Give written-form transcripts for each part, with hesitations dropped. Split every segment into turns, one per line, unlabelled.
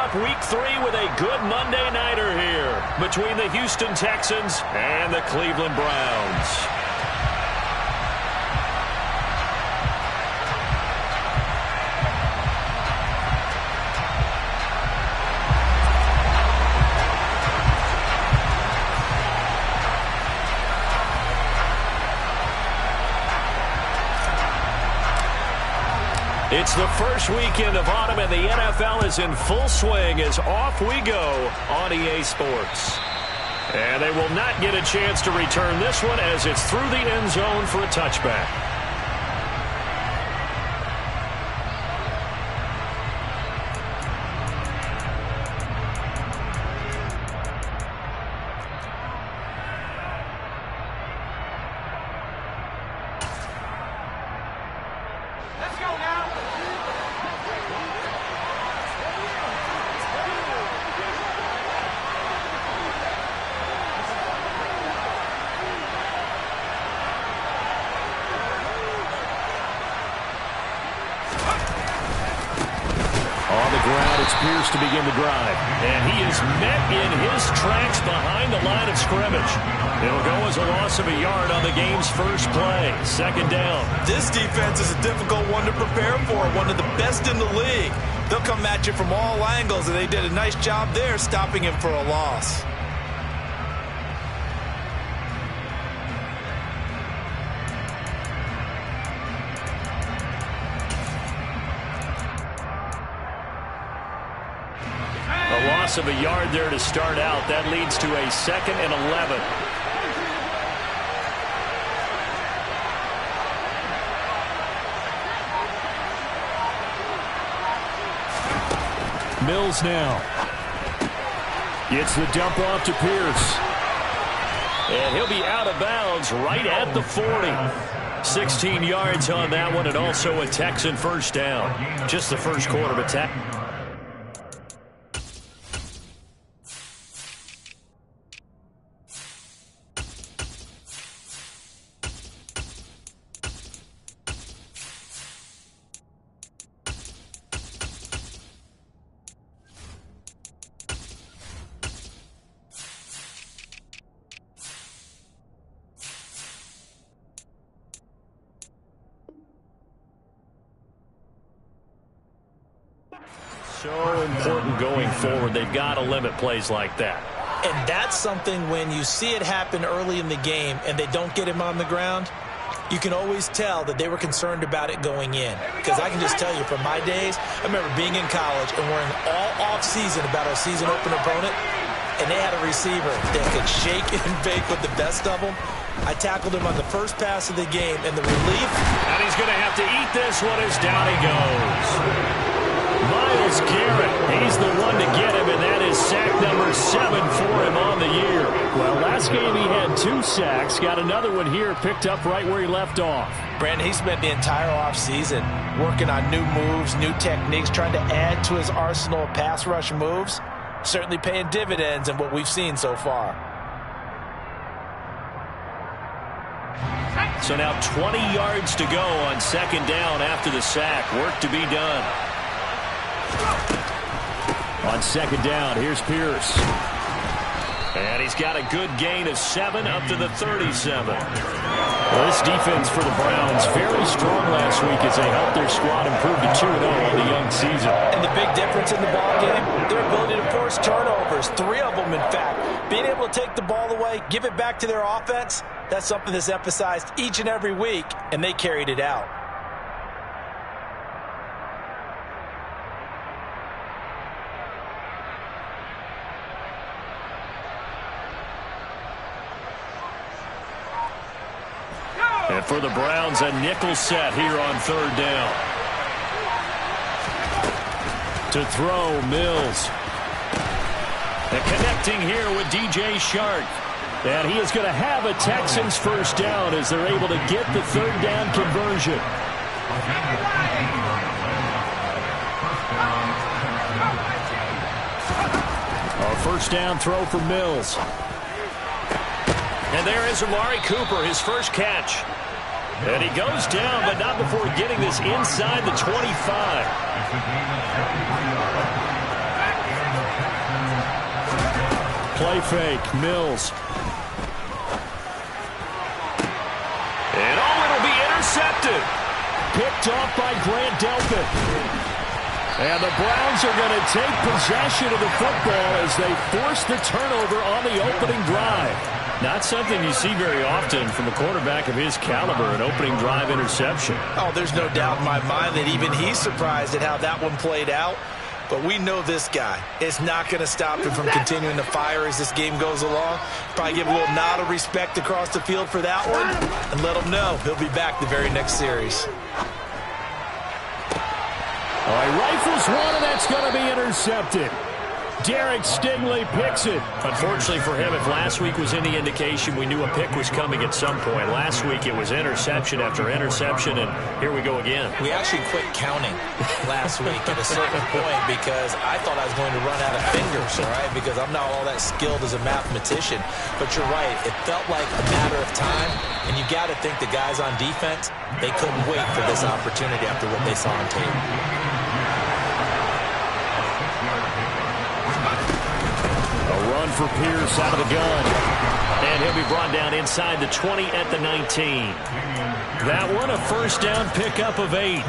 up Week 3 with a good Monday nighter here between the Houston Texans and the Cleveland Browns. It's the first weekend of autumn, and the NFL is in full swing as off we go on EA Sports. And they will not get a chance to return this one as it's through the end zone for a touchback.
To begin the drive, and he is met in his tracks behind the line of scrimmage. It'll go as a loss of a yard on the game's first play. Second down.
This defense is a difficult one to prepare for, one of the best in the league. They'll come at you from all angles, and they did a nice job there stopping him for a loss.
Of a yard there to start out. That leads to a 2nd and 11. Mills now. It's the dump off to Pierce. And he'll be out of bounds right at the 40. 16 yards on that one, and also a Texan first down. Just the first quarter of attack. So important going forward. They've got to limit plays like that.
And that's something when you see it happen early in the game and they don't get him on the ground, you can always tell that they were concerned about it going in. Because I can just tell you from my days, I remember being in college and worrying all off-season about our season open opponent, and they had a receiver that could shake and bake with the best of them. I tackled him on the first pass of the game, and the relief.
And he's going to have to eat this one as down he goes. Myles Garrett, he's the one to get him, and that is sack number 7 for him on the year. Well, last game he had 2 sacks. Got another one here, picked up right where he left off.
Brandon, he spent the entire offseason working on new moves, new techniques, trying to add to his arsenal of pass rush moves. Certainly paying dividends in what we've seen so far.
So now 20 yards to go on 2nd down after the sack. Work to be done. On 2nd down, here's Pierce. And he's got a good gain of 7 up to the 37. Well, this defense for the Browns, very strong last week as they helped their squad improve to 2-0 on the young season.
And the big difference in the ballgame, their ability to force turnovers, 3 of them in fact. Being able to take the ball away, give it back to their offense, that's something that's emphasized each and every week, and they carried it out.
And for the Browns, a nickel set here on 3rd down. To throw, Mills. And connecting here with DJ Shark. And he is going to have a Texans first down as they're able to get the 3rd down conversion. A first down throw for Mills. And there is Amari Cooper, his first catch. And he goes down, but not before getting this inside the 25. play fake. Mills.
And it'll be intercepted.
Picked off by Grant Delpit. And the Browns are going to take possession of the football as they force the turnover on the opening drive.
Not something you see very often from a quarterback of his caliber, an opening drive interception.
Oh, there's no doubt in my mind that even he's surprised at how that one played out. But we know this guy. It's not going to stop him from continuing to fire as this game goes along. Probably give a little nod of respect across the field for that one and let him know he'll be back the very next series.
All right, rifles one, and that's going to be intercepted. Derek Stingley picks it.
Unfortunately for him, if last week was any indication, we knew a pick was coming at some point. Last week it was interception after interception, and here we go again.
We actually quit counting last week at a certain point because I thought I was going to run out of fingers, all right, because I'm not all that skilled as a mathematician. But you're right, it felt like a matter of time, and you got to think the guys on defense, they couldn't wait for this opportunity after what they saw on tape.
Run for Pierce out of the gun.
And he'll be brought down inside the 20 at the 19. That one, a first down pickup of 8.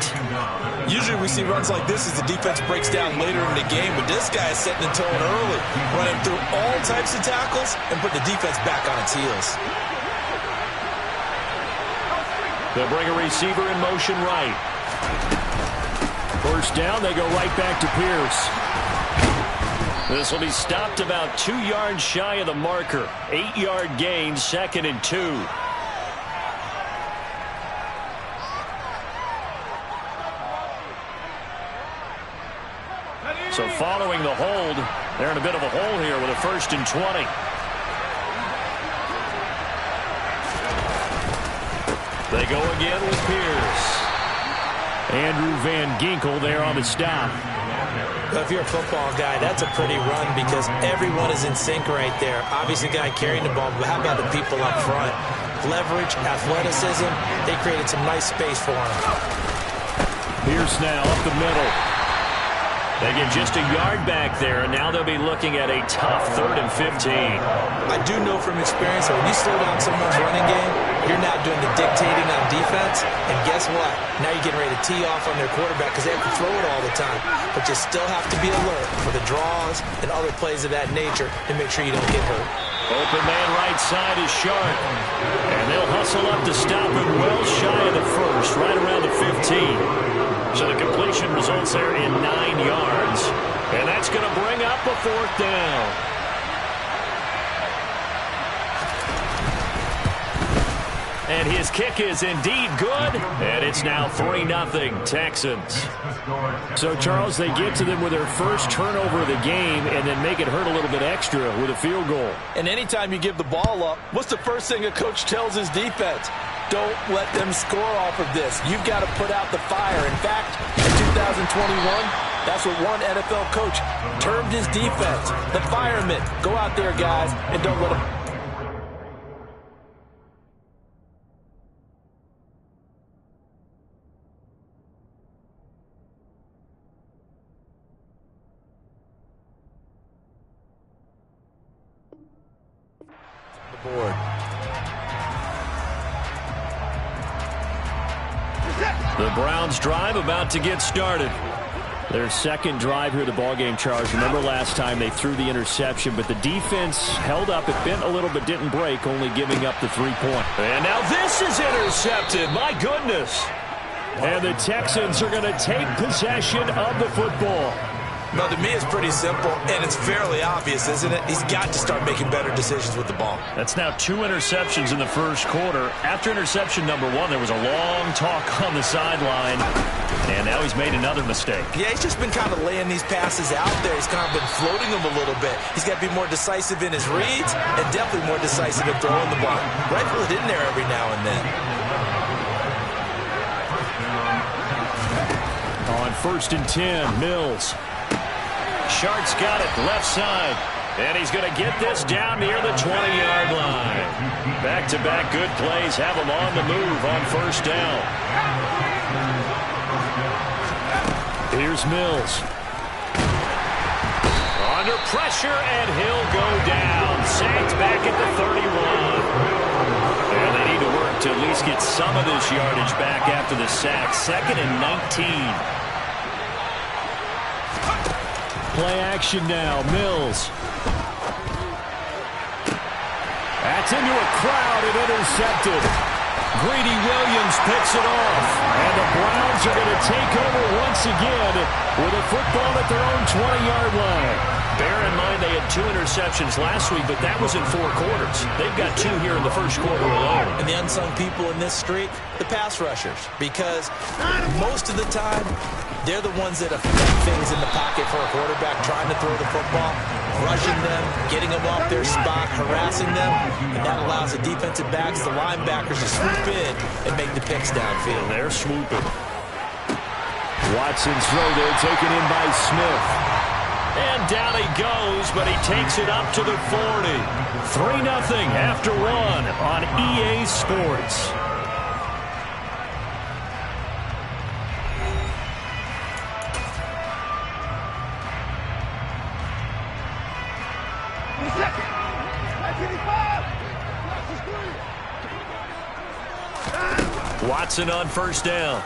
Usually we see runs like this as the defense breaks down later in the game, but this guy is setting the tone early, running through all types of tackles and put the defense back on its heels.
They'll bring a receiver in motion right.
First down, they go right back to Pierce.
This will be stopped about 2 yards shy of the marker. 8-yard gain, 2nd and 2. So following the hold, they're in a bit of a hole here with a 1st and 20. They go again with Pierce.
Andrew Van Ginkel there on the stop.
Well, if you're a football guy, that's a pretty run because everyone is in sync right there. Obviously, the guy carrying the ball, but how about the people up front? Leverage, athleticism, they created some nice space for him.
Pierce now up the middle.
They get just a yard back there, and now they'll be looking at a tough 3rd and 15.
I do know from experience that when you slow down someone's running game, you're not doing the dictating on defense. And guess what? Now you're getting ready to tee off on their quarterback because they have to throw it all the time. But you still have to be alert for the draws and other plays of that nature to make sure you don't get hurt.
Open man right side is Sharp. And they'll hustle up to stop him well shy of the 1st, right around the 15. So the completion results there in 9 yards. And that's going to bring up a 4th down. And his kick is indeed good. And it's now 3-0 Texans.
So, Charles, they get to them with their first turnover of the game and then make it hurt a little bit extra with a field goal.
And anytime you give the ball up, what's the first thing a coach tells his defense? Don't let them score off of this. You've got to put out the fire. In fact, in 2021, that's what one NFL coach termed his defense. The firemen. Go out there, guys, and don't let them. The board.
The Browns drive about to get started.
Their second drive here of the ballgame, Charles. Remember last time they threw the interception, but the defense held up. It bent a little but didn't break, only giving up the 3-point.
And now this is intercepted. My goodness.
And the Texans are going to take possession of the football.
No, to me, it's pretty simple, and it's fairly obvious, isn't it? He's got to start making better decisions with the ball.
That's now 2 interceptions in the first quarter. After interception number 1, there was a long talk on the sideline, and now he's made another mistake.
Yeah, he's just been kind of laying these passes out there. He's kind of been floating them a little bit. He's got to be more decisive in his reads and definitely more decisive in throwing the ball. Rifle it in there every now and then.
On 1st and 10, Mills.
Sharp's got it left side. And he's going to get this down near the 20-yard line. Back-to-back good plays have him on the move on 1st down.
Here's Mills.
On under pressure, and he'll go down. Sacked back at the 31. And they need to work to at least get some of this yardage back after the sack. 2nd and 19.
Play action now. Mills. That's into a crowd and intercepted. Greedy Williams picks it off. And the Browns are going to take over once again with a football at their own 20-yard line.
Bear in mind they had 2 interceptions last week, but that was in 4 quarters. They've got 2 here in the first quarter alone.
And the unsung people in this streak, the pass rushers, because most of the time, they're the ones that affect things in the pocket for a quarterback trying to throw the football, rushing them, getting them off their spot, harassing them, and that allows the defensive backs, the linebackers to swoop in and make the picks downfield.
They're swooping.
Watson's throw there taken in by Smith.
And down he goes, but he takes it up to the 40. 3-0 after 1 on EA Sports. Watson on first down.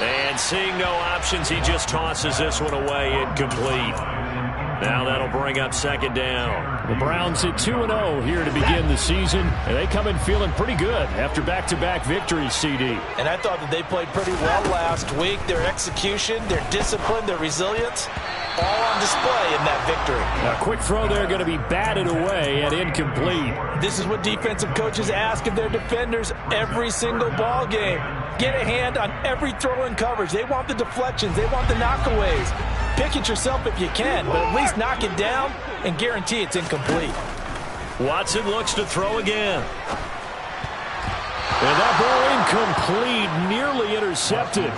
And seeing no options, he just tosses this one away, incomplete. Now that'll bring up 2nd down.
The Browns at 2-0 here to begin the season, and they come in feeling pretty good after back-to-back victories, CD.
And I thought that they played pretty well last week. Their execution, their discipline, their resilience, all on display in that victory.
A quick throw there going to be batted away and incomplete.
This is what defensive coaches ask of their defenders every single ball game. Get a hand on every throw in coverage. They want the deflections. They want the knockaways. Pick it yourself if you can, but at least knock it down and guarantee it's incomplete.
Watson looks to throw again.
And that ball incomplete, nearly intercepted.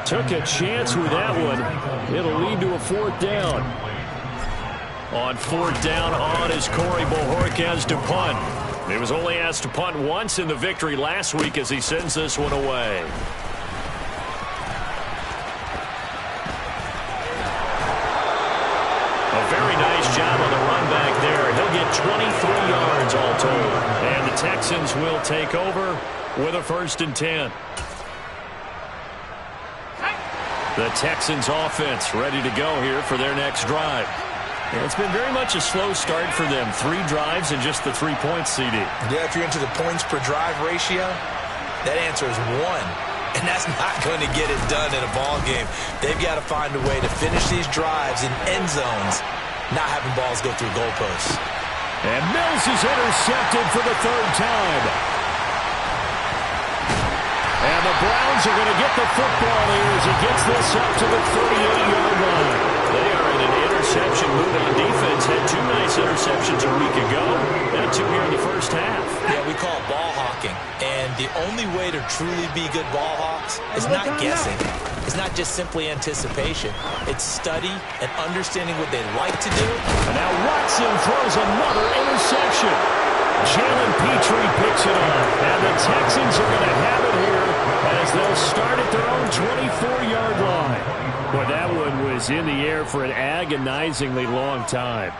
Took a chance with that one. It'll lead to a 4th down.
On 4th down on is Corey Bojorquez to punt. He was only asked to punt once in the victory last week as he sends this one away. A very nice job on the run back there. He'll get 23 yards all told. And the Texans will take over with a 1st and 10. The Texans offense ready to go here for their next drive. Yeah, it's been very much a slow start for them. 3 drives and just the 3 points, CD.
Yeah, if you're into the points per drive ratio, that answer is 1. And that's not going to get it done in a ball game. They've got to find a way to finish these drives in end zones, not having balls go through goalposts.
And Mills is intercepted for the 3rd time. And the Browns are going to get the football here as he gets this up to the 38-yard line.
They are in an interception mood on defense. Had 2 nice interceptions a week ago. And 2 here in the first half.
Yeah, we call it ball hawking. And the only way to truly be good ball hawks is not guessing. It's not just simply anticipation. It's study and understanding what they like to do.
And now Watson throws another interception. Jalen Petrie picks it up. And the Texans are going to have it here as they'll start at their own 24-yard line. Boy, that one was in the air for an agonizingly long time.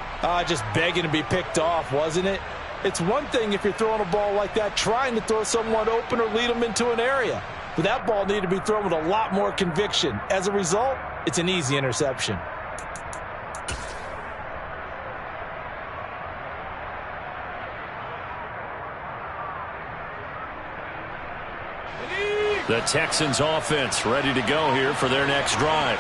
Just begging to be picked off, wasn't it? It's one thing if you're throwing a ball like that, trying to throw someone open or lead them into an area. But that ball needed to be thrown with a lot more conviction. As a result, it's an easy interception.
The Texans offense ready to go here for their next drive.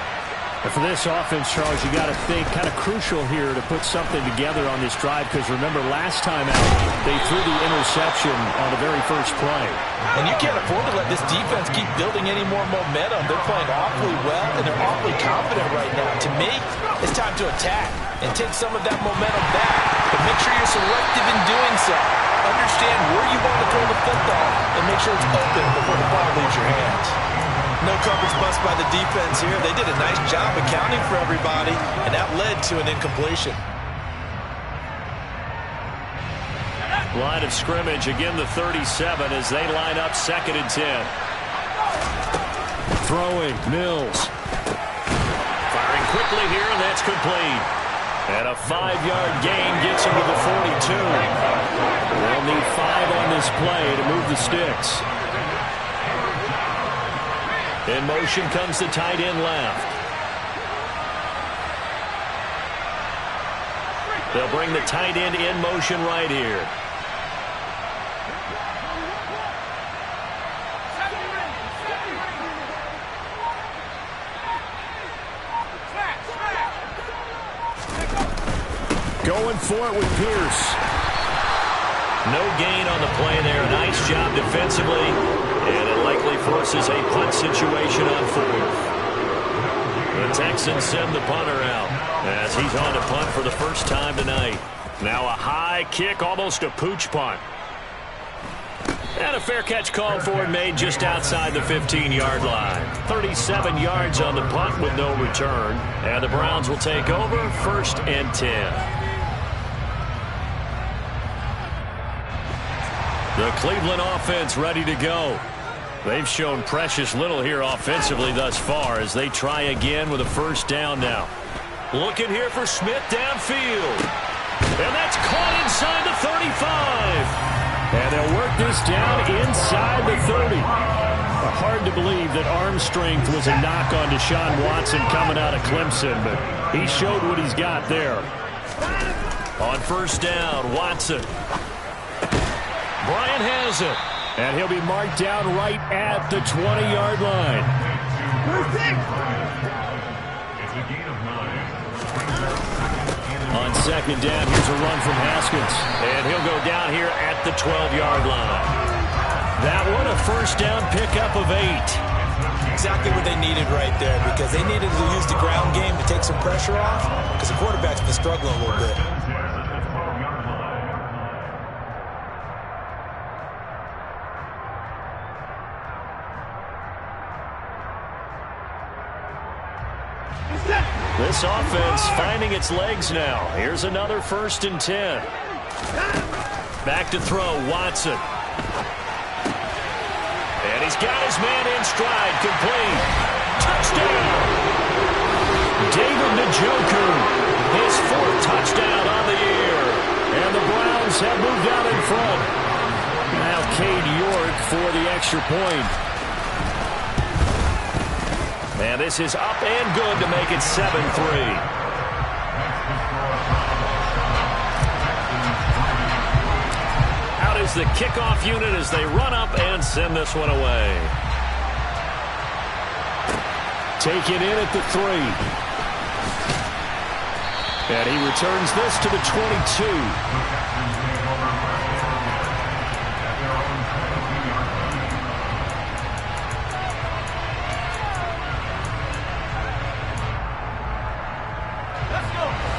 And for this offense, Charles, you got to think kind of crucial here to put something together on this drive, because remember last time out they threw the interception on the very first play.
And you can't afford to let this defense keep building any more momentum. They're playing awfully well and they're awfully confident right now. To me, it's time to attack and take some of that momentum back, but make sure you're selective in doing so. Understand where you want to throw the football and make sure it's open before the ball leaves your hands. No coverage bust by the defense here. They did a nice job accounting for everybody, and that led to an incompletion.
Line of scrimmage, again the 37 as they line up 2nd and 10.
Throwing, Mills.
penalty here, and that's complete. And a 5-yard gain gets him to the 42. They'll need 5 on this play to move the sticks. In motion comes the tight end left. They'll bring the tight end in motion right here. Going for it with Pierce. No gain on the play there. Nice job defensively. And it likely forces a punt situation on 4th. The Texans send the punter out as he's on to punt for the first time tonight. Now a high kick, almost a pooch punt. And a fair catch called for and made just outside the 15-yard line. 37 yards on the punt with no return. And the Browns will take over 1st and 10. The Cleveland offense ready to go. They've shown precious little here offensively thus far as they try again with a first down now. Looking here for Smith downfield. And that's caught inside the 35. And they'll work this down inside the 30. Hard to believe that arm strength was a knock on Deshaun Watson coming out of Clemson, but he showed what he's got there. On first down, Watson. Bryant has it. And he'll be marked down right at the 20-yard line. On second down, here's a run from Haskins. And he'll go down here at the 12-yard line. That one a first down pickup of 8.
Exactly what they needed right there, because they needed to use the ground game to take some pressure off, because the quarterback's been struggling a little bit.
This offense finding its legs now. Here's another 1st and 10. Back to throw, Watson. And he's got his man in stride, complete. Touchdown! David Njoku, his 4th touchdown on the year. And the Browns have moved out in front. Now Cade York for the extra point. And this is up and good to make it 7-3. Out is the kickoff unit as they run up and send this one away. Taken in at the 3. And he returns this to the 22.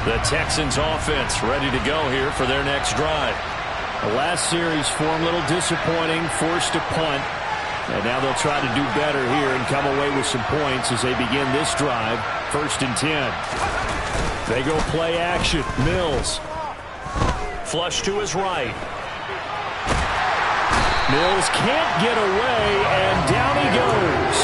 The Texans offense ready to go here for their next drive. The last series form a little disappointing, forced a punt. And now they'll try to do better here and come away with some points as they begin this drive. 1st and 10. They go play action. Mills. Flush to his right. Mills can't get away, and down he goes.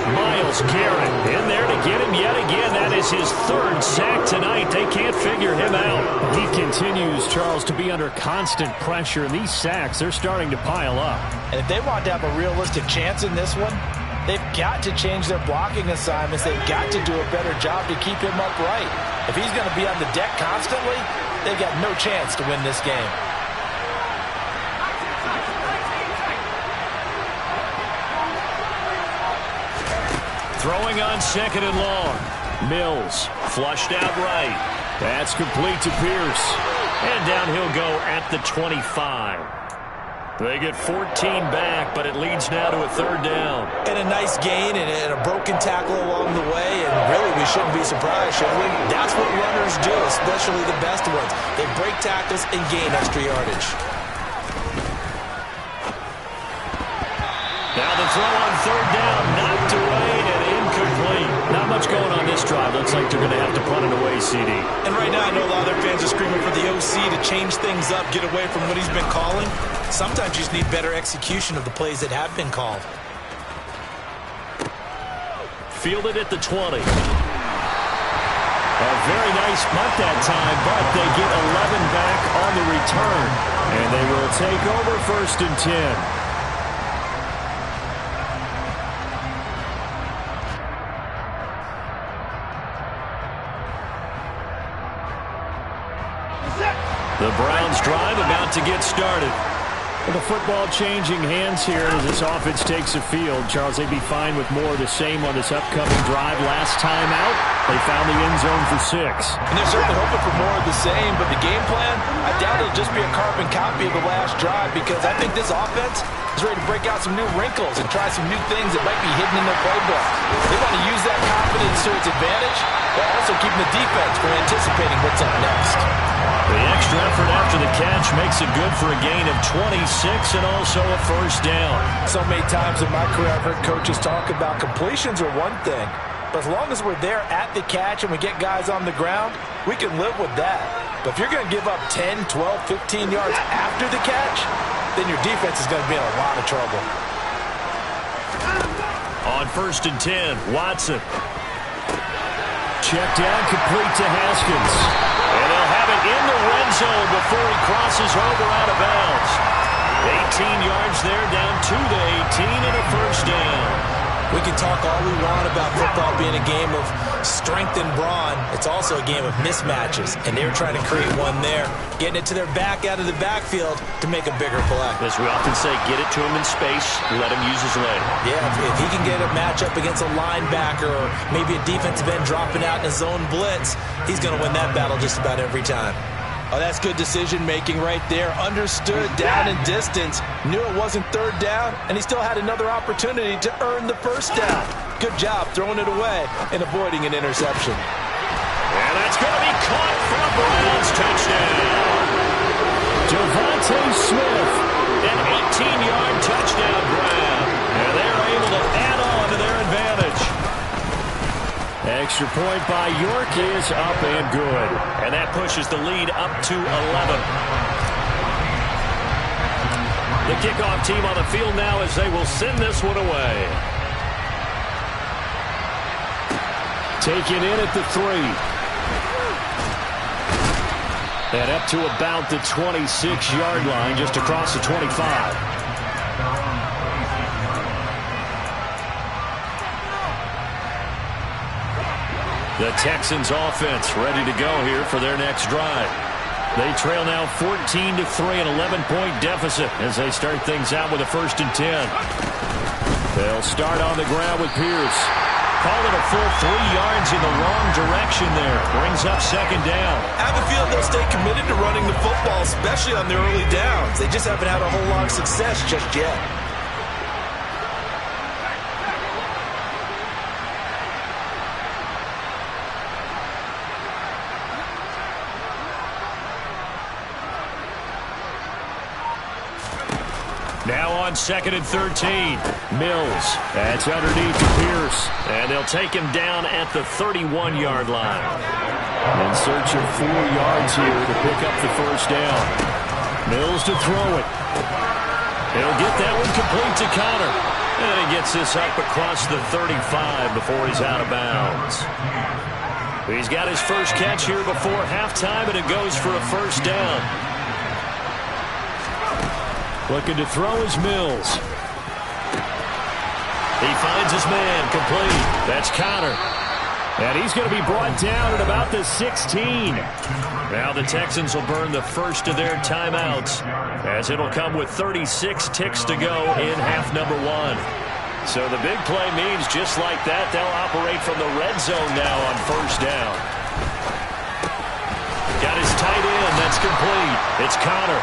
Myles Garrett in there to get him yet again. That is his 3rd sack tonight. They can't figure him out.
He continues, Charles, to be under constant pressure. And these sacks, they're starting to pile up.
And if they want to have a realistic chance in this one, they've got to change their blocking assignments. They've got to do a better job to keep him upright. If he's going to be on the deck constantly, they've got no chance to win this game.
Throwing on 2nd and long. Mills flushed out right. That's complete to Pierce. And down he'll go at the 25. They get 14 back, but it leads now to a 3rd down.
And a nice gain and a broken tackle along the way. And really, we shouldn't be surprised, should we? That's what runners do, especially the best ones. They break tackles and gain extra yardage.
Now the throw on 3rd down, knocked away and incomplete. Not much going on this drive. Looks like they're going to have to punt it away, CD.
And right now I know a lot of their fans are screaming for the OC to change things up, get away from what he's been calling. Sometimes you just need better execution of the plays that have been called.
Fielded at the 20.
A very nice punt that time, but they get 11 back on the return. And they will take over 1st and 10. The Browns drive about to get started. Well, the football changing hands here as this offense takes the field. Charles, they'd be fine with more of the same on this upcoming drive. Last time out, they found the end zone for 6.
And they're certainly hoping for more of the same, but the game plan, I doubt it'll just be a carbon copy of the last drive, because I think this offense is ready to break out some new wrinkles and try some new things that might be hidden in their playbook. They want to use that confidence to its advantage, while also keeping the defense from anticipating what's up next.
The extra effort after the catch makes it good for a gain of 26 and also a 1st down.
So many times in my career, I've heard coaches talk about completions are one thing, but as long as we're there at the catch and we get guys on the ground, we can live with that. But if you're going to give up 10, 12, 15 yards after the catch, then your defense is going to be in a lot of trouble.
On 1st and 10, Watson. Check down, complete to Haskins.
And they'll have it in the red zone before he crosses over out of bounds. 18 yards there, down to the 18 and a 1st down.
We can talk all we want about football being a game of strength and brawn. It's also a game of mismatches, and they're trying to create one there, getting it to their back out of the backfield to make a bigger play.
As we often say, get it to him in space, let him use his leg.
Yeah, if he can get a matchup against a linebacker or maybe a defensive end dropping out in a zone blitz, he's going to win that battle just about every time. Oh, that's good decision-making right there. Understood down and distance. Knew it wasn't 3rd down, and he still had another opportunity to earn the 1st down. Good job throwing it away and avoiding an interception.
And that's going to be caught for a Browns touchdown.
Devontae Smith.
An 18-yard touchdown grab. And they're able to add on to their advantage.
Extra point by York is up and good.
And that pushes the lead up to 11. The kickoff team on the field now as they will send this one away.
Taken in at the 3. And up to about the 26-yard line, just across the 25.
The Texans offense ready to go here for their next drive. They trail now 14-3, an 11-point deficit as they start things out with a 1st and 10. They'll start on the ground with Pierce. Call it a full 3 yards in the wrong direction there. Brings up 2nd down.
I have a feeling they'll stay committed to running the football, especially on their early downs. They just haven't had a whole lot of success just yet.
Now on 2nd and 13.
Mills. That's underneath to Pierce.
And they'll take him down at the 31-yard line.
In search of 4 yards here to pick up the 1st down. Mills to throw it.
He'll get that one complete to Connor. And he gets this up across the 35 before he's out of bounds. He's got his first catch here before halftime, and it goes for a 1st down.
Looking to throw is Mills.
He finds his man, complete. That's Connor.
And he's going to be brought down at about the 16.
Now the Texans will burn the first of their timeouts, as it'll come with 36 ticks to go in half number 1. So the big play means just like that, they'll operate from the red zone now on 1st down. Got his tight end, that's complete. It's Connor.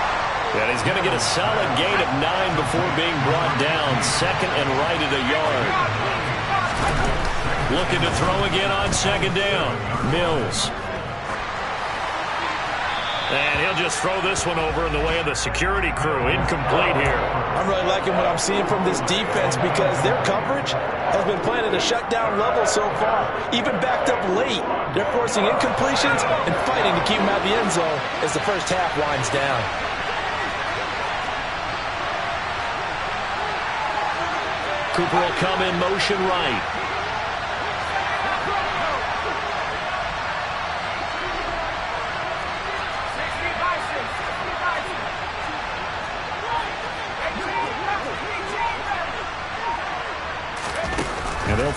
And he's going to get a solid gain of 9 before being brought down. 2nd and right at a yard. Looking to throw again on 2nd down. Mills. And he'll just throw this one over in the way of the security crew. Incomplete here.
I'm really liking what I'm seeing from this defense because their coverage has been playing at a shutdown level so far. Even backed up late, they're forcing incompletions and fighting to keep them out of the end zone as the first half winds down.
Cooper will come in motion right.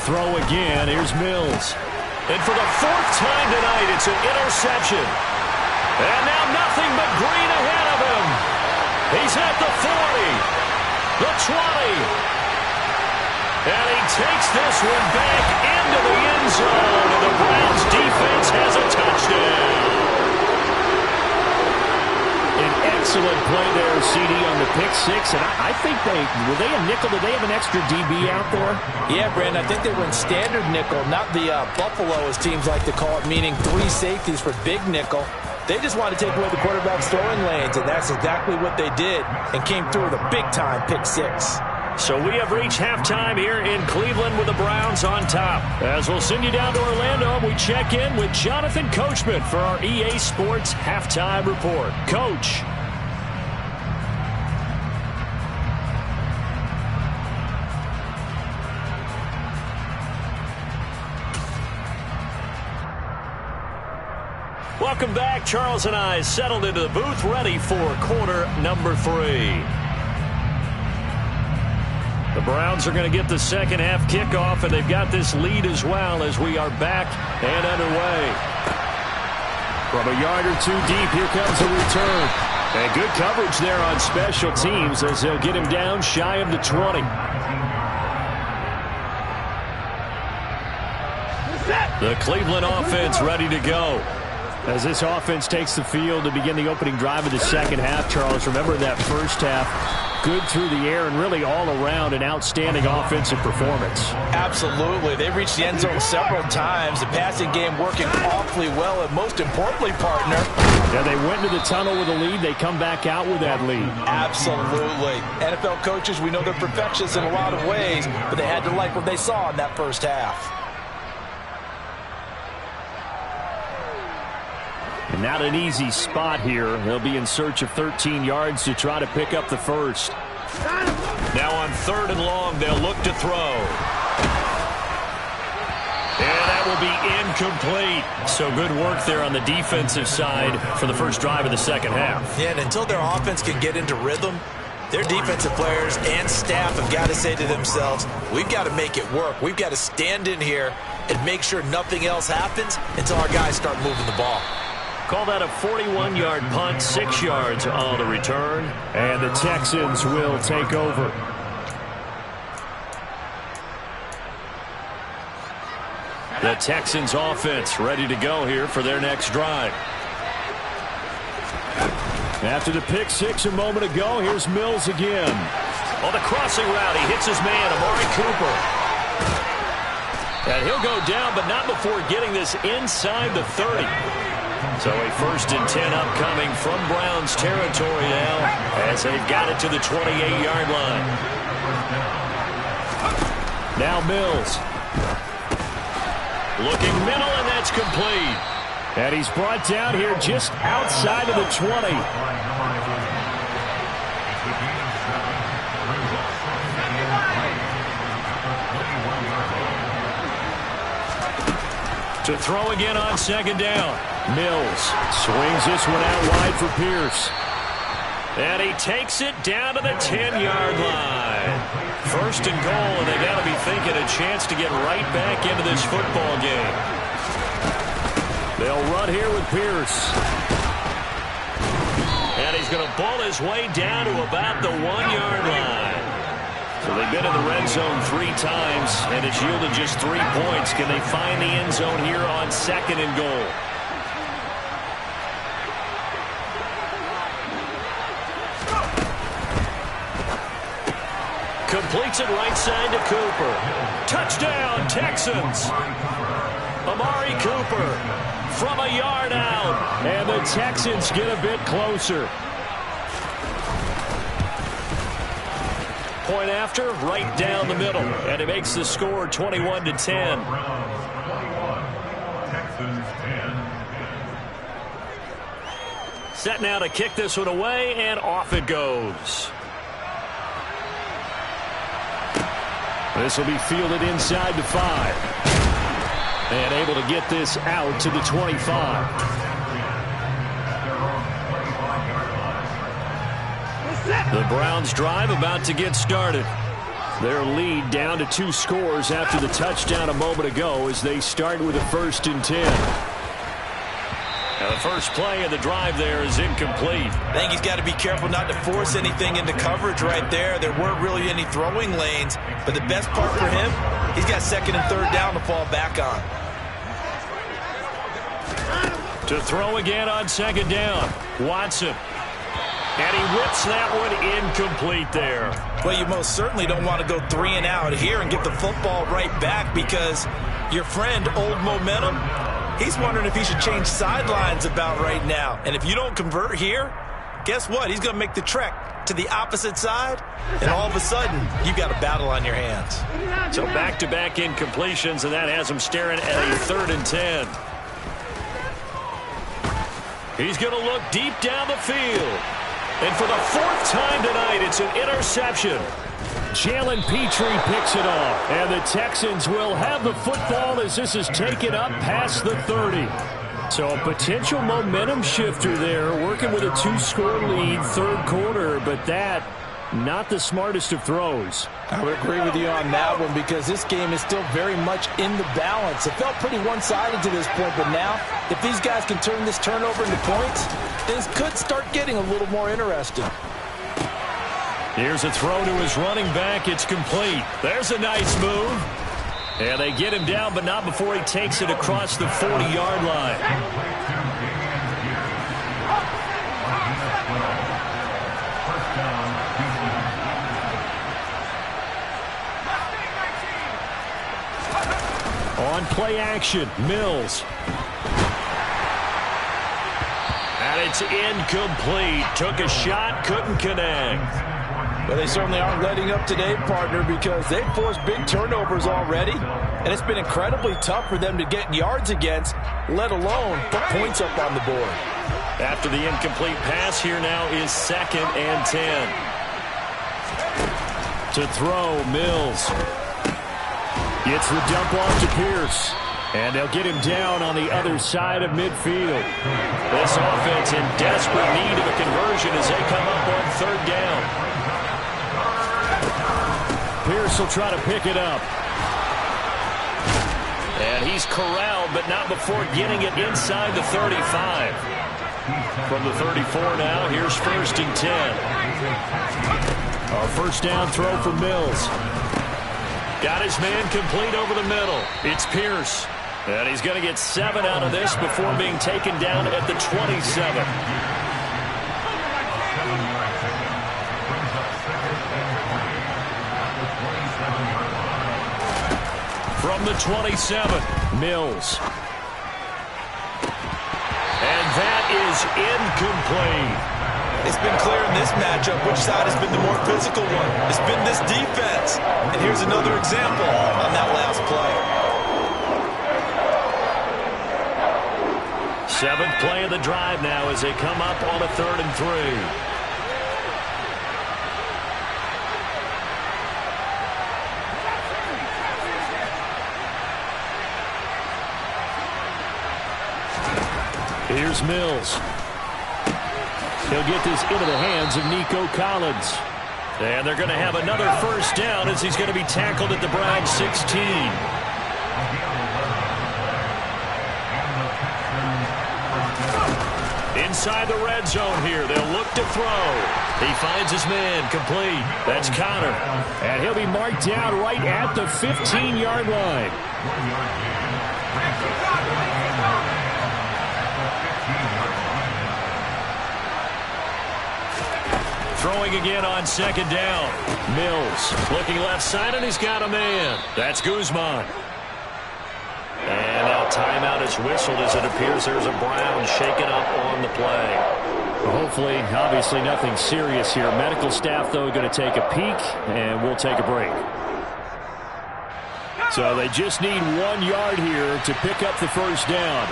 throw again. Here's Mills. And for the fourth time tonight, it's an interception. And now nothing but green ahead of him. He's at the 40, the 20. And he takes this one back into the end zone. And the Browns defense has a touchdown. An excellent play there, CD, on the pick six. And I think were they a nickel? Did they have an extra DB out there?
Yeah, Brandon, I think they were in standard nickel, not the Buffalo, as teams like to call it, meaning 3 safeties for big nickel. They just wanted to take away the quarterback's throwing lanes, and that's exactly what they did, and came through with a big-time pick six.
So we have reached halftime here in Cleveland with the Browns on top. As we'll send you down to Orlando, we check in with Jonathan Coachman for our EA Sports Halftime Report. Coach. Welcome back. Charles and I settled into the booth, ready for quarter number 3. The Browns are going to get the second half kickoff, and they've got this lead as well as we are back and underway. From a yard or 2 deep, here comes a return. And good coverage there on special teams as they'll get him down shy of the 20. The Cleveland offense ready to go. As this offense takes the field to begin the opening drive of the second half, Charles, remember that first half, good through the air and really all around an outstanding offensive performance.
Absolutely. They reached the end zone several times. The passing game working awfully well, and most importantly, partner.
Yeah, they went into the tunnel with a lead. They come back out with that lead.
Absolutely. NFL coaches, we know they're perfectionists in a lot of ways, but they had to like what they saw in that first half.
And not an easy spot here. They'll be in search of 13 yards to try to pick up the first. Now on 3rd and long, they'll look to throw. And that will be incomplete. So good work there on the defensive side for the first drive of the second half.
Yeah, and until their offense can get into rhythm, their defensive players and staff have got to say to themselves, we've got to make it work. We've got to stand in here and make sure nothing else happens until our guys start moving the ball.
Call that a 41-yard punt, 6 yards on the return. And the Texans will take over. The Texans offense ready to go here for their next drive. After the pick six a moment ago, here's Mills again. On the crossing route, he hits his man, Amari Cooper. And he'll go down, but not before getting this inside the 30. So a 1st and 10 upcoming from Browns territory now as they've got it to the 28-yard line. Now Mills. Looking middle, and that's complete. And he's brought down here just outside of the 20. To throw again on 2nd down. Mills swings this one out wide for Pierce. And he takes it down to the 10-yard line. 1st and goal, and they got to be thinking a chance to get right back into this football game. They'll run here with Pierce. And he's going to ball his way down to about the 1-yard line. So they've been in the red zone 3 times, and it's yielded just 3 points. Can they find the end zone here on 2nd and goal? Completes it right side to Cooper. Touchdown, Texans. Amari Cooper from a yard out. And the Texans get a bit closer. Point after, right down the middle. And it makes the score 21-10. Set now to kick this one away, and off it goes. This will be fielded inside the 5. And able to get this out to the 25. The Browns drive about to get started. Their lead down to 2 scores after the touchdown a moment ago as they start with a 1st and 10. Now the first play of the drive there is incomplete.
I think he's got to be careful not to force anything into coverage right there. There weren't really any throwing lanes, but the best part for him, he's got 2nd and 3rd down to fall back on.
To throw again on 2nd down, Watson. And he whips that one incomplete there.
Well, you most certainly don't want to go 3 and out here and get the football right back because your friend, Old Momentum, he's wondering if he should change sidelines about right now. And if you don't convert here, guess what? He's going to make the trek to the opposite side, and all of a sudden, you've got a battle on your hands.
So back-to-back incompletions, and that has him staring at a 3rd and 10. He's going to look deep down the field. And for the 4th time tonight, it's an interception. Jalen Petrie picks it off. And the Texans will have the football as this is taken up past the 30. So a potential momentum shifter there, working with a 2-score lead, 3rd quarter, but that, not the smartest of throws.
I would agree with you on that one because this game is still very much in the balance. It felt pretty one-sided to this point, but now, if these guys can turn this turnover into points, things could start getting a little more interesting.
Here's a throw to his running back. It's complete. There's a nice move. And they get him down, but not before he takes it across the 40-yard line. On play action, Mills. And it's incomplete. Took a shot, couldn't connect.
Well, they certainly aren't letting up today, partner, because they've forced big turnovers already, and it's been incredibly tough for them to get yards against, let alone put points up on the board.
After the incomplete pass, here now is 2nd and 10. To throw, Mills. Gets the dump off to Pierce. And they'll get him down on the other side of midfield. This offense in desperate need of a conversion as they come up on 3rd down. Pierce will try to pick it up. And he's corralled, but not before getting it inside the 35. From the 34 now, here's 1st and 10. Our 1st down throw for Mills. Got his man complete over the middle. It's Pierce. And he's going to get 7 out of this before being taken down at the 27. From the 27, Mills. And that is incomplete.
It's been clear in this matchup which side has been the more physical one. It's been this defense. And here's another example on that last play.
7th play of the drive now as they come up on a 3rd and 3. Here's Mills. He'll get this into the hands of Nico Collins. And they're going to have another 1st down as he's going to be tackled at the Browns 16. Inside the red zone here. They'll look to throw. He finds his man complete. That's Connor. And he'll be marked down right at the 15-yard line. Throwing again on 2nd down. Mills looking left side, and he's got a man. That's Guzman. And now timeout is whistled as it appears there's a Brown shaken up on the play. Well, hopefully, obviously nothing serious here. Medical staff, though, going to take a peek, and we'll take a break. So they just need 1 yard here to pick up the 1st down.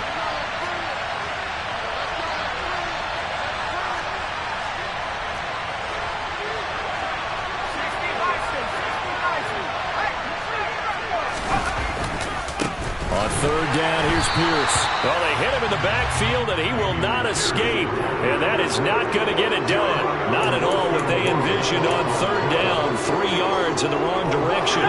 On
third down. Here's Pierce.
Well, they hit him in the backfield, and he will not escape. And that is not going to get it done. Not at all what they envisioned on third down. 3 yards in the wrong direction.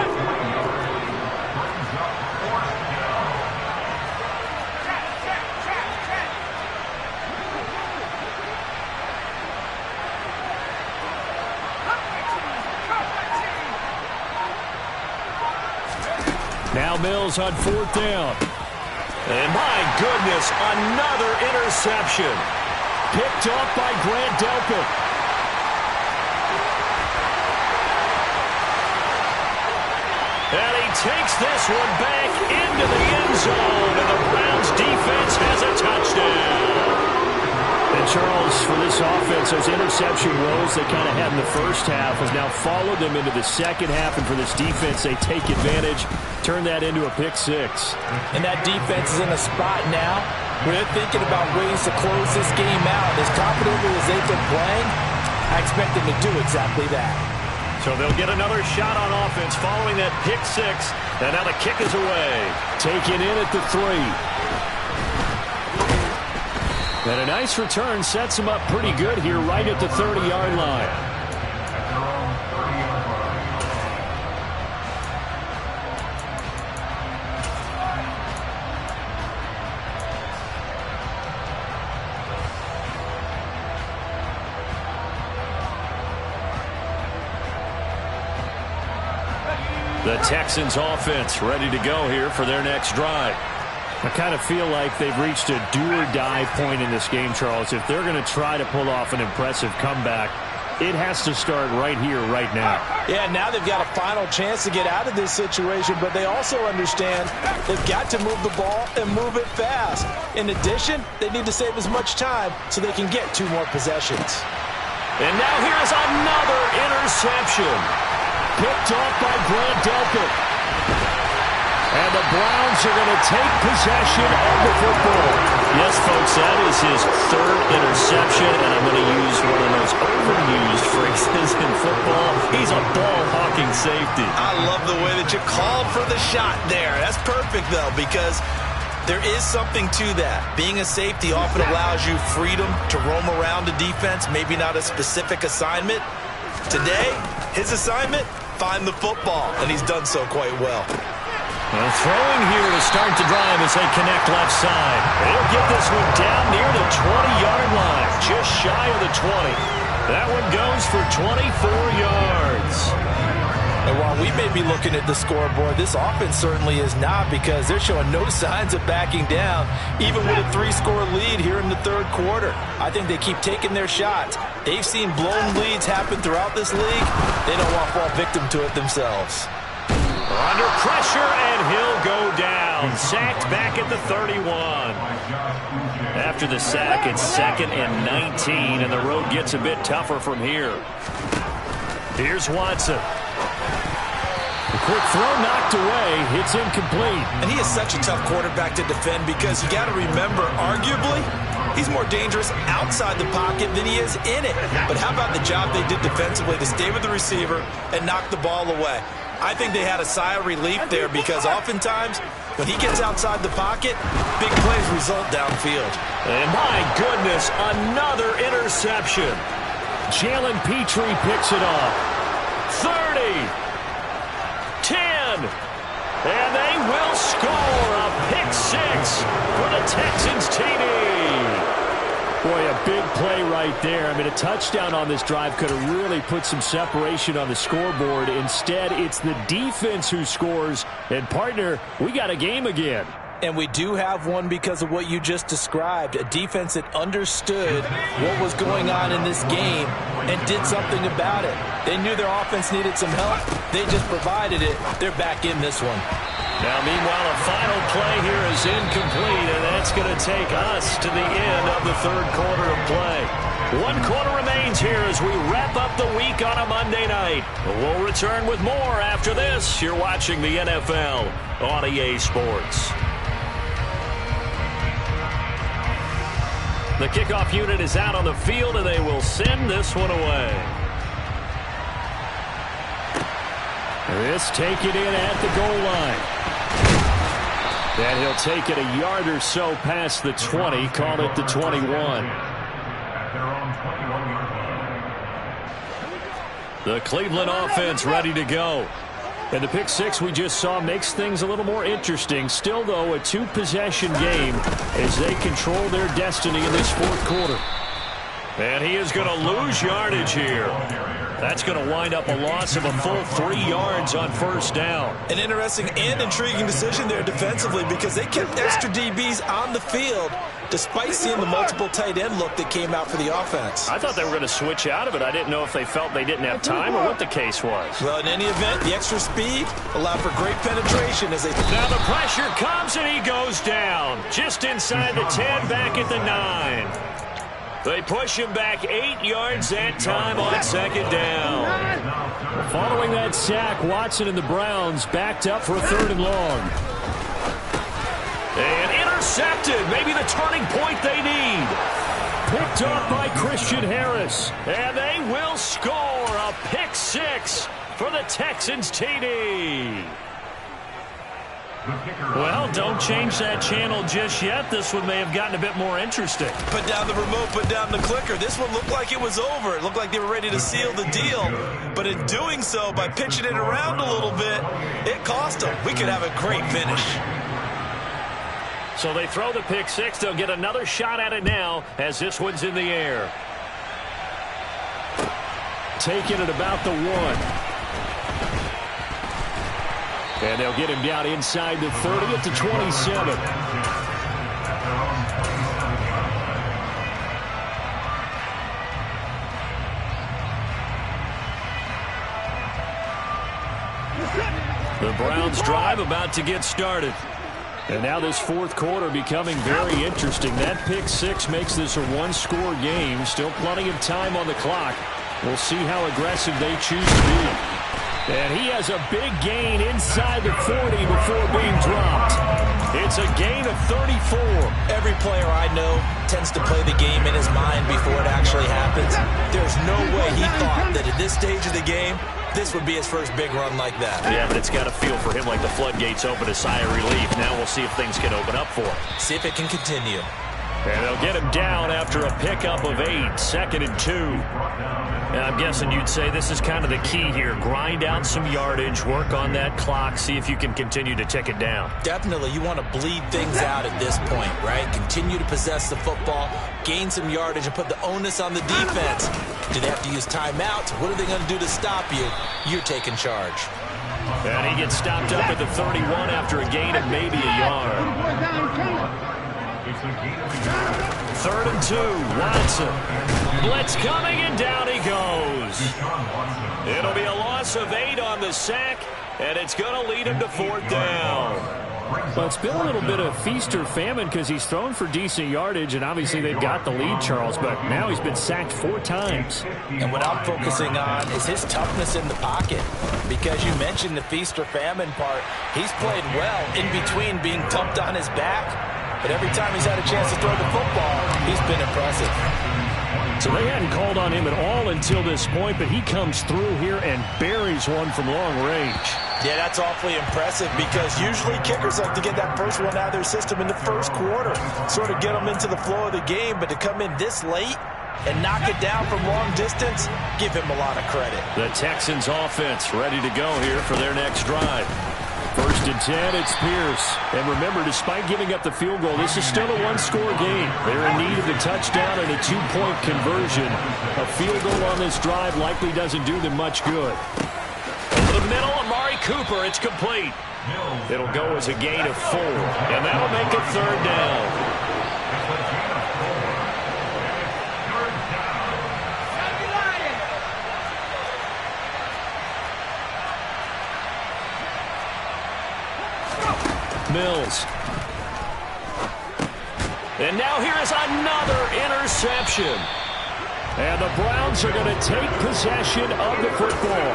Now Mills on fourth down.
And my goodness, another interception.
Picked off by Grant Delpit.
And he takes this one back into the end zone, and the Browns defense has a touchdown.
And Charles, for this offense, those interception woes they kind of had in the first half has now followed them into the second half. And for this defense, they take advantage, turn that into a pick six.
And that defense is in a spot now where they're thinking about ways to close this game out. As confidently as they've been playing, I expect them to do exactly that.
So they'll get another shot on offense following that pick six. And now the kick is away.
Taken in at the 3. And a nice return sets him up pretty good here right at the 30-yard line.
The Texans offense ready to go here for their next drive.
I kind of feel like they've reached a do-or-die point in this game, Charles. If they're going to try to pull off an impressive comeback, it has to start right here, right now.
Yeah, now they've got a final chance to get out of this situation, but they also understand they've got to move the ball and move it fast. In addition, they need to save as much time so they can get 2 more possessions.
And now here's another interception.
Picked off by Grant Delpit. And the Browns are going to take possession of the football.
Yes, folks, that is his 3rd interception, and I'm going to use one of those overused phrases in football. He's a ball-hawking safety.
I love the way that you called for the shot there. That's perfect, though, because there is something to that. Being a safety often allows you freedom to roam around a defense, maybe not a specific assignment. Today, his assignment, find the football, and he's done so quite well.
Well, throwing here to start the drive as they connect left side. They'll get this one down near the 20-yard line, just shy of the 20. That one goes for 24 yards.
And while we may be looking at the scoreboard, this offense certainly is not, because they're showing no signs of backing down, even with a 3-score lead here in the 3rd quarter. I think they keep taking their shots. They've seen blown leads happen throughout this league. They don't want to fall victim to it themselves.
Under pressure, and he'll go down. Sacked back at the 31. After the sack, it's 2nd and 19, and the road gets a bit tougher from here. Here's Watson.
The quick throw knocked away. It's incomplete.
And he is such a tough quarterback to defend, because you got to remember, arguably, he's more dangerous outside the pocket than he is in it. But how about the job they did defensively to stay with the receiver and knock the ball away? I think they had a sigh of relief there, because oftentimes when he gets outside the pocket, big plays result downfield.
And my goodness, another interception.
Jalen Petrie picks it off.
30. 10. And they will score a pick six for the Texans TD.
Boy, a big play right there. I mean, a touchdown on this drive could have really put some separation on the scoreboard. Instead, it's the defense who scores. And, partner, we got a game again.
And we do have one because of what you just described. A defense that understood what was going on in this game and did something about it. They knew their offense needed some help. They just provided it. They're back in this one.
Now, meanwhile, a final play here is incomplete, and that's going to take us to the end of the 3rd quarter of play. 1 quarter remains here as we wrap up the week on a Monday night. We'll return with more after this. You're watching the NFL on EA Sports. The kickoff unit is out on the field, and they will send this one away.
This taken in at the goal line.
And he'll take it a yard or so past the 20, call it the 21. The Cleveland offense ready to go. And the pick six we just saw makes things a little more interesting. Still, though, a two-possession game as they control their destiny in this fourth quarter. And he is going to lose yardage here. That's going to wind up a loss of a full 3 yards on first down.
An interesting and intriguing decision there defensively because they kept extra DBs on the field despite seeing the multiple tight end look that came out for the offense.
I thought they were going to switch out of it. I didn't know if they felt they didn't have time or what the case was.
Well, in any event, the extra speed allowed for great penetration as they...
Now the pressure comes and he goes down. Just inside the 10, back at the 9. They push him back 8 yards that time on second down. Following that sack, Watson and the Browns backed up for a 3rd and long. And intercepted. Maybe the turning point they need. Picked up by Christian Harris. And they will score a pick 6 for the Texans TD.
Well, don't change that channel just yet. This one may have gotten a bit more interesting.
Put down the remote, put down the clicker. This one looked like it was over. It looked like they were ready to seal the deal. But in doing so, by pitching it around a little bit, it cost them. We could have a great finish.
So they throw the pick 6. They'll get another shot at it now as this one's in the air. Taking it about the 1. And they'll get him down inside the 30 at the 27. The Browns drive about to get started. And now this fourth quarter becoming very interesting. That pick 6 makes this a one-score game. Still plenty of time on the clock. We'll see how aggressive they choose to be. And he has a big gain inside the 40 before being dropped. It's a gain of 34.
Every player I know tends to play the game in his mind before it actually happens. There's no way he thought that at this stage of the game, this would be his first big run like that.
Yeah, but it's got to feel for him like the floodgates open, a sigh of relief. Now we'll see if things can open up for him.
See if it can continue.
And they'll get him down after a pickup of 8, 2nd and 2. And I'm guessing you'd say this is kind of the key here. Grind out some yardage, work on that clock, see if you can continue to tick it down.
Definitely, you want to bleed things out at this point, right? Continue to possess the football, gain some yardage, and put the onus on the defense. Do they have to use timeouts? What are they going to do to stop you? You're taking charge.
And he gets stopped up at the 31 after a gain of maybe a yard. 3rd and 2, Watson. Blitz coming, and down he goes. It'll be a loss of 8 on the sack, and it's going to lead him to 4th down. Well, it's been a little bit of feast or famine because he's thrown for decent yardage, and obviously they've got the lead, Charles, but now he's been sacked 4 times.
And what I'm focusing on is his toughness in the pocket, because you mentioned the feast or famine part. He's played well in between being dumped on his back. But every time he's had a chance to throw the football, he's been impressive.
So they hadn't called on him at all until this point, but he comes through here and buries one from long range.
Yeah, that's awfully impressive because usually kickers like to get that first one out of their system in the first quarter, sort of get them into the flow of the game, but to come in this late and knock it down from long distance, give him a lot of credit.
The Texans offense ready to go here for their next drive. 1st and 10, it's Pierce. And remember, despite giving up the field goal, this is still a one-score game. They're in need of the touchdown and a 2-point conversion. A field goal on this drive likely doesn't do them much good. Over the middle, Amari Cooper, it's complete. It'll go as a gain of 4, and that'll make it 3rd down. Mills. And now here is another interception. And the Browns are going to take possession of the football.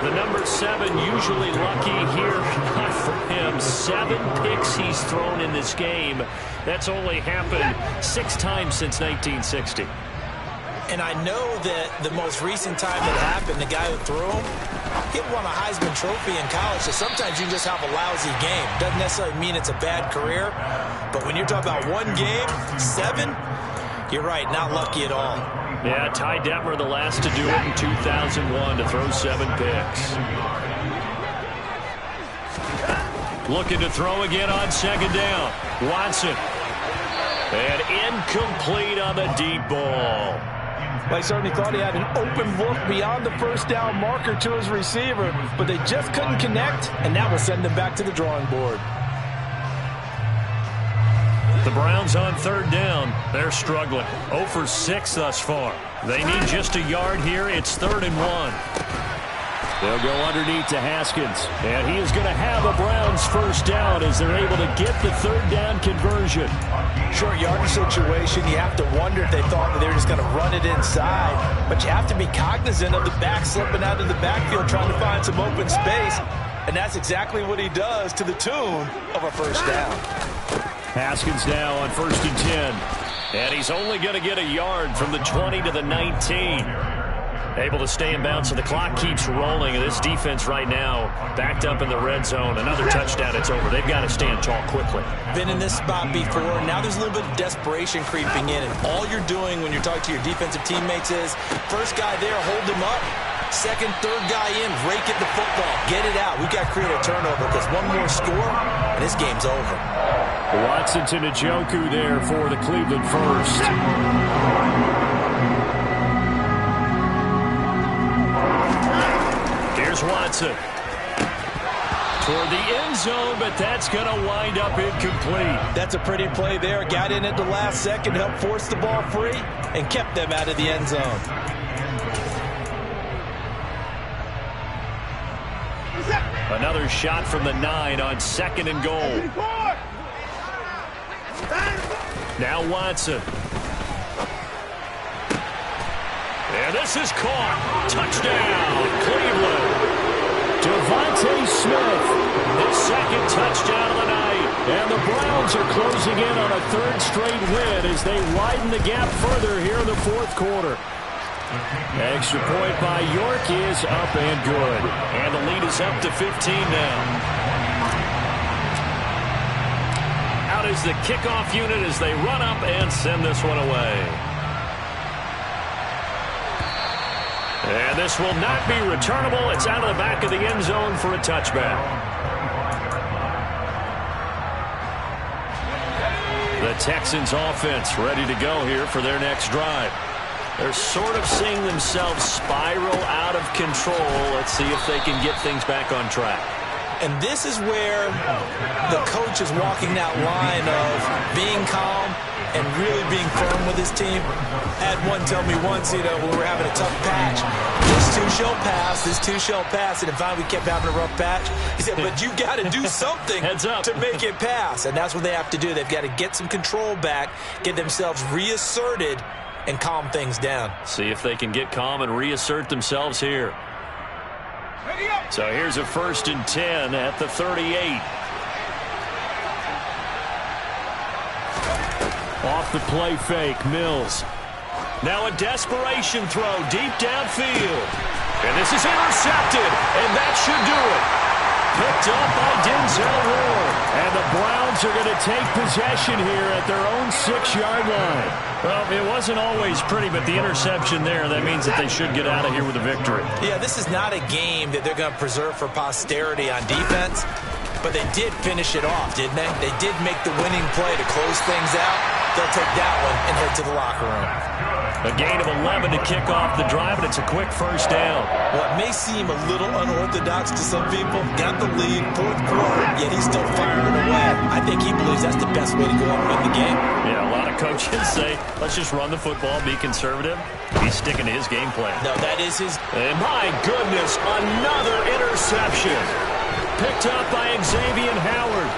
The number 7 usually lucky here. Not for him. 7 picks he's thrown in this game. That's only happened 6 times since 1960.
And I know that the most recent time that happened, the guy who threw him, he won a Heisman Trophy in college, so sometimes you just have a lousy game. Doesn't necessarily mean it's a bad career, but when you're talking about one game, 7, you're right, not lucky at all.
Yeah, Ty Detmer, the last to do it in 2001, to throw 7 picks. Looking to throw again on second down. Watson. And incomplete on the deep ball.
Well, he certainly thought he had an open look beyond the first down marker to his receiver, but they just couldn't connect, and that will send them back to the drawing board.
The Browns on third down. They're struggling. 0 for 6 thus far. They need just a yard here. It's 3rd and 1. They'll go underneath to Haskins. And he is going to have a Browns first down as they're able to get the 3rd down conversion.
Short yardage situation, you have to wonder if they thought that they were just going to run it inside. But you have to be cognizant of the back slipping out of the backfield trying to find some open space. And that's exactly what he does to the tune of a first down.
Haskins now on 1st and 10. And he's only going to get a yard from the 20 to the 19. Able to stay in bounds, so the clock keeps rolling. And this defense right now backed up in the red zone. Another touchdown, it's over. They've got to stand tall quickly.
Been in this spot before. Now there's a little bit of desperation creeping in. And all you're doing when you're talking to your defensive teammates is, first guy there, hold him up. Second, third guy in, rake at the football. Get it out. We've got to create a turnover because one more score, and this game's over.
Watson to Njoku there for the Cleveland first. Here's Watson. Toward the end zone, but that's going to wind up incomplete.
That's a pretty play there. Got in at the last second, helped force the ball free, and kept them out of the end zone.
Another shot from the 9 on 2nd and goal. Now Watson. And this is caught. Touchdown, Cleveland. Devontae Smith, his 2nd touchdown of the night. And the Browns are closing in on a 3rd straight win as they widen the gap further here in the 4th quarter. Extra point by York is up and good. And the lead is up to 15 now. Out is the kickoff unit as they run up and send this one away. And this will not be returnable. It's out of the back of the end zone for a touchback. The Texans offense ready to go here for their next drive. They're sort of seeing themselves spiral out of control. Let's see if they can get things back on track.
And this is where the coach is walking that line of being calm and really being firm with his team. I had one tell me once, when we were having a tough patch, this two shall pass, and finally we kept having a rough patch. He said, but you got to do something to make it pass. And that's what they have to do. They've got to get some control back, get themselves reasserted, and calm things down.
See if they can get calm and reassert themselves here. So here's a 1st and 10 at the 38. Off the play fake, Mills. Now a desperation throw deep downfield. And this is intercepted, and that should do it. Picked up by Denzel Ward. And the Browns are going to take possession here at their own 6-yard line. Well, it wasn't always pretty, but the interception there, that means that they should get out of here with a victory.
Yeah, this is not a game that they're going to preserve for posterity on defense, but they did finish it off, didn't they? They did make the winning play to close things out. They'll take that one and head to the locker room.
A gain of 11 to kick off the drive, and it's a quick first down.
Well, it may seem a little unorthodox to some people. Got the lead, 4th quarter, yet he's still firing away. I think he believes that's the best way to go out and win the game.
Yeah, a lot of coaches say, let's just run the football, be conservative. He's sticking to his game plan.
No, that is his.
And my goodness, another interception. Picked up by Xavier Howard.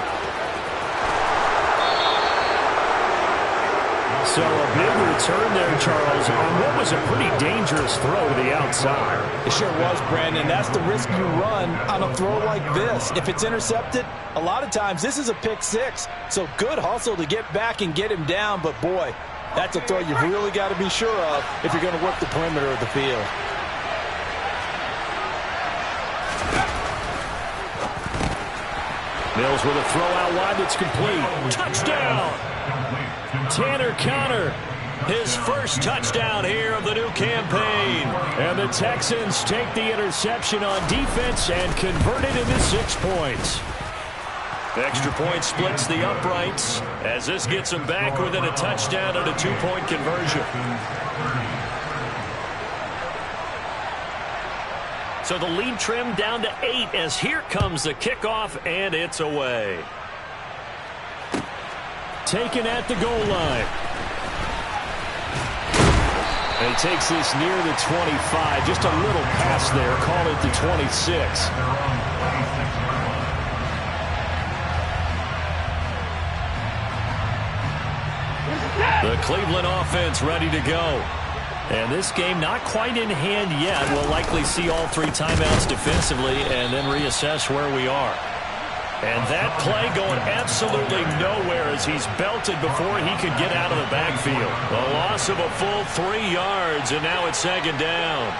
So a big return there, Charles, on what was a pretty dangerous throw to the outside.
It sure was, Brandon. That's the risk you run on a throw like this. If it's intercepted, a lot of times this is a pick 6. So good hustle to get back and get him down. But, boy, That's a throw you've really got to be sure of if you're going to work the perimeter of the field.
Mills with a throw out wide that's complete. Touchdown! Tanner Conner, his first touchdown here of the new campaign. And the Texans take the interception on defense and convert it into 6 points. The extra point splits the uprights as this gets them back within a touchdown and a 2-point conversion. So the lead trimmed down to 8 as here comes the kickoff, and it's away. Taken at the goal line. And he takes this near the 25. Just a little pass there. Call it the 26. The Cleveland offense ready to go. And this game not quite in hand yet. We'll likely see all 3 timeouts defensively and then reassess where we are. And that play going absolutely nowhere as he's belted before he could get out of the backfield. A loss of a full 3 yards, and now it's 2nd down.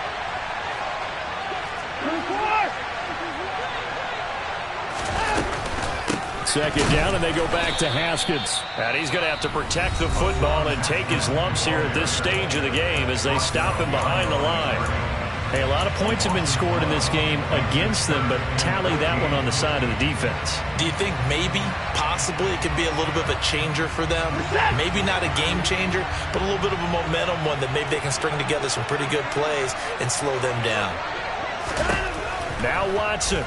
Second down, and they go back to Haskins. And he's going to have to protect the football and take his lumps here at this stage of the game as they stop him behind the line. Hey, a lot of points have been scored in this game against them, but tally that one on the side of the defense.
Do you think maybe, possibly, it could be a little bit of a changer for them? Maybe not a game changer, but a little bit of a momentum one that maybe they can string together some pretty good plays and slow them down.
Now Watson.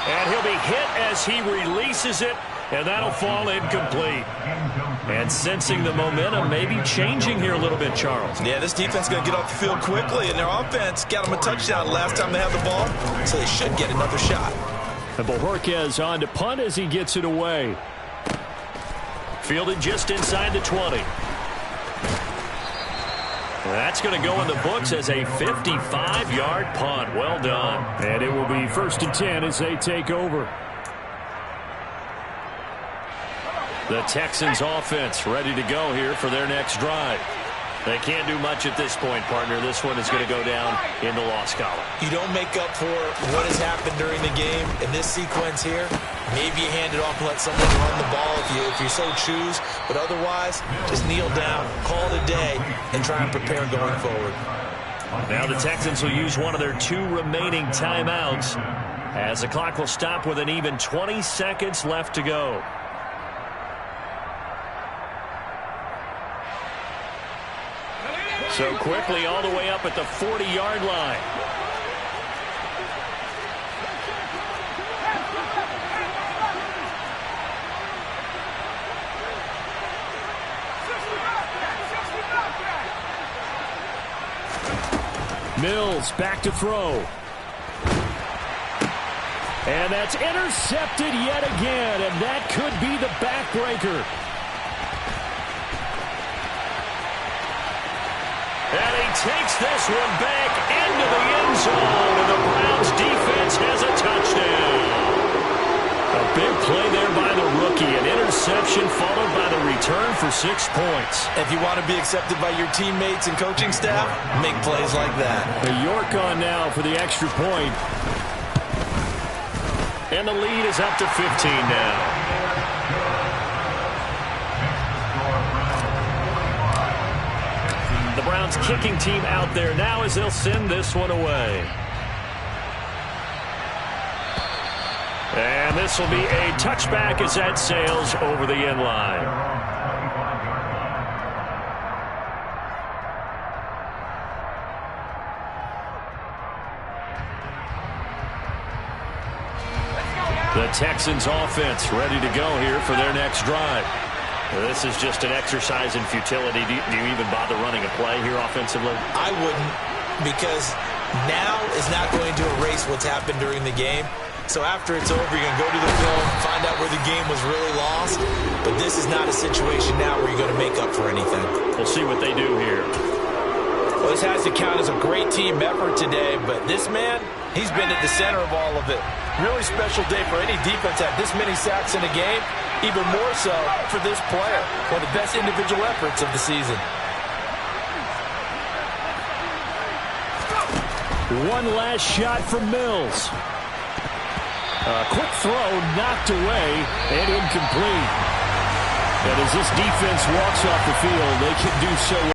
And he'll be hit as he releases it, and that'll fall incomplete. And sensing the momentum, maybe changing here a little bit, Charles.
Yeah, this defense is going to get off the field quickly, and their offense got them a touchdown last time they had the ball, so they should get another shot.
And Bojorquez on to punt as he gets it away. Fielded just inside the 20. That's going to go in the books as a 55-yard punt. Well done. And it will be 1st and 10 as they take over. The Texans offense ready to go here for their next drive. They can't do much at this point, partner. This one is going to go down in the loss column.
You don't make up for what has happened during the game in this sequence here. Maybe you hand it off and let someone run the ball if you so choose. But otherwise, just kneel down, call it a day, and try and prepare going forward.
Now the Texans will use one of their 2 remaining timeouts as the clock will stop with an even 20 seconds left to go. So quickly all the way up at the 40-yard line. Mills back to throw. And that's intercepted yet again, and that could be the backbreaker. And he takes this one back into the end zone, and the Browns defense has a touchdown. A big play there by the rookie, an interception followed by the return for 6 points.
If you want to be accepted by your teammates and coaching staff, make plays like that.
The York on now for the extra point. And the lead is up to 15 now. The Browns kicking team out there now as they'll send this one away. And this will be a touchback as that sails over the end line. The Texans offense ready to go here for their next drive. This is just an exercise in futility. Do you even bother running a play here offensively?
I wouldn't, because now is not going to erase what's happened during the game. So after it's over, you're going to go to the film, find out where the game was really lost. But this is not a situation now where you're going to make up for anything.
We'll see what they do here.
Well, this has to count as a great team effort today, but this man, he's been at the center of all of it.
Really special day for any defense to have this many sacks in a game, even more so for this player. One of the best individual efforts of the season.
One last shot from Mills. A quick throw knocked away and incomplete. And as this defense walks off the field, they can do so